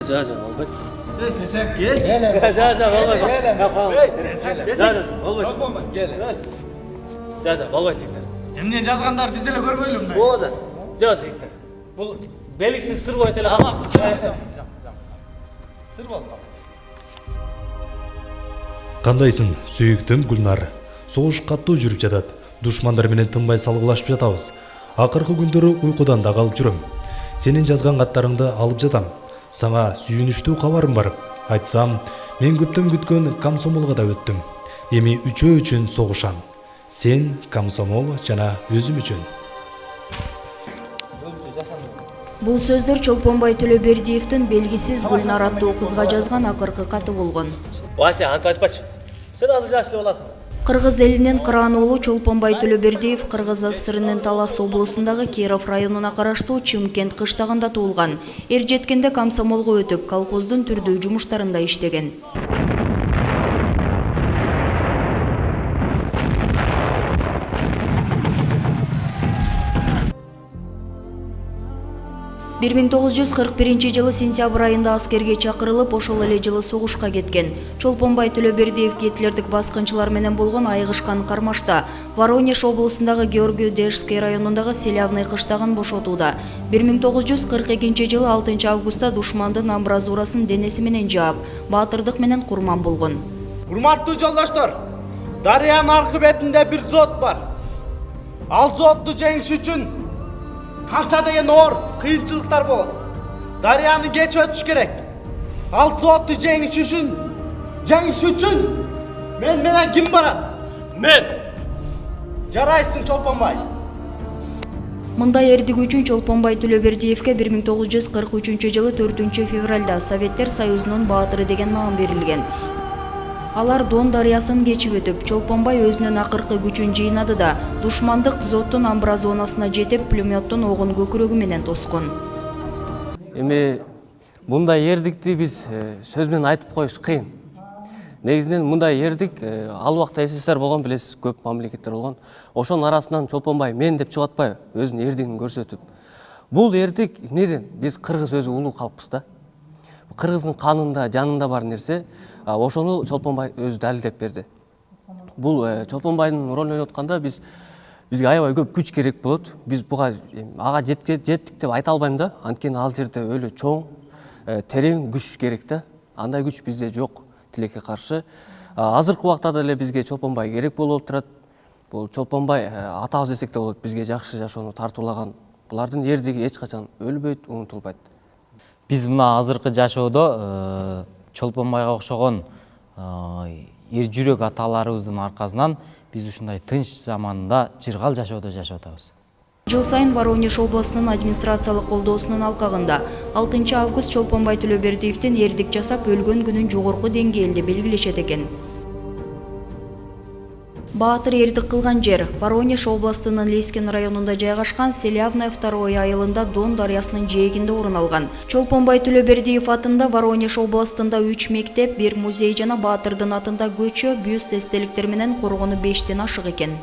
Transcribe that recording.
Zaten olmadı. Desem gel. Zaten olmadı. Desem. Olmadı. Gel. Zaten olmadı tekrar. Emniyet yazganlar bizde de görmeyelim mi? O da. Cevaz tekrar. Bu beliksiz sır boyunca ama. Sır bol. Кандайсың, сүйүктүм Гүлнар? Согуш каттуу жүрүп жатат. Душмандар менен тынбай салгылашып жатабыз. Акыркы күндөрү уйкудан да калып жүрөм. Сенин жазган каттарыңды алып жатам. Сага сүйүнүчтүү кабарым бар. Айтсам, мен көптөн күткөн комсомолго да өттүм. Эми үчөө үчүн согушам. Сен, комсомол жана өзүм үчүн. Бул сөздөр Чолпонбай Төлөбердиевдин белгисиз Гүлнар аттуу кызга жазган акыркы каты болгон. Вася, антып айтпачы. Сен азыр жаштуу боласың. Кыргыз элинин кыраан уулу Чолпонбай Төлөбердиев Кыргыз СССРнын Талас облусундагы Киров районуна караштуу Чымкент кыштагында туулган. Эр жеткенде комсомолго өтүп, колхоздун түрдүү жумуштарында иштеген. 1941 жылы сентябрь айында аскерге чакырылып, ошол эле жылы согушка кеткен. Чолпонбай Төлөбердиев гитлердик баскынчылар менен болгон айыгышкан кармашта Воронеж облусундагы Георгиевдежский районундагы Селявный кыштагын бошотууда. 1942 жылы 6 августта душмандын амбразурасын денеси менен жаап, баатырдык менен курман болгон. Урматтуу жолдоштор, Дарыянын аркы бетинде бир зоот бар. Ал зоотду жеңиш үчүн канча деген оор кыйынчылыктар болот. Дарыяны кечип өтүш керек. Ал зоотду жеңиш үчүн мен менен ким барат? Мен. Жарайсың, Чолпонбай. Мындай эрдик үчүн Чолпонбай Төлөбердиевке 1943 жылы 4 февралда Советтер Союзунун баатыры деген наам берилген. Алар Дон дарыясын кечип өтүп, Чолпонбай өзүнүн акыркы күчүн жыйнады да, душмандык зооттун амбразонасына жетип, пулеметтон огун көкүрөгү менен тоскон. Эми мындай эрдикти биз сөз менен айтып коюш кыйын. Негизинен мындай эрдик ал убакта СССР болгон, билесиз, көп мамлекеттер болгон. Ошонун арасынан Чолпонбай мен деп чыгып атпайбы, өзүнүн эрдигин көрсөтүп. Бул эрдик эмнеден? Биз кыргыз өзү улуу калкпыз да. Кыргыздын канында, жанында бар нерсе, ошону Чолпонбай өзү далилдеп берди. Бул Чолпонбайдын ролун ойноп атканда бизге аябай көп күч керек болот. Биз буга ага жеттик деп айта албайм да. Анткени ал жерде өлө чоң, терең күч керек да. Андай күч бизде жок тилекке каршы. Азыркы убакта деле бизге Чолпонбай керек болуп турат. Бул Чолпонбай атабыз десек да болот, бизге жакшы жашоону тартуулаган. Булардын эрдиги эч качан өлбөйт, унутулбайт. Биз мына азыркы жашоодо Чолпонбайга окшогон эр жүрөк аталарыбыздын аркасынан биз ушундай тынч заманда жыргал жашоодо жашап атабыз. Жыл сайын Воронеж областынын администрациялык колдоосунун алкагында 6 август Чолпонбай Төлөбердиевдин эрдик жасап өлгөн күнүн жогорку деңгээлде белгилешет экен. Баатыр эрдик кылган жер Воронеж областынын Лескин районунда жайгашкан Селявный второй айылында Дон дарыясынын жээгинде орун алган. Чолпонбай Төлөбердиев атында Воронеж областында 3 мектеп, 1 музей жана Баатырдын атында көчө, бюст эстеликтер менен коргону 5тен ашык экен.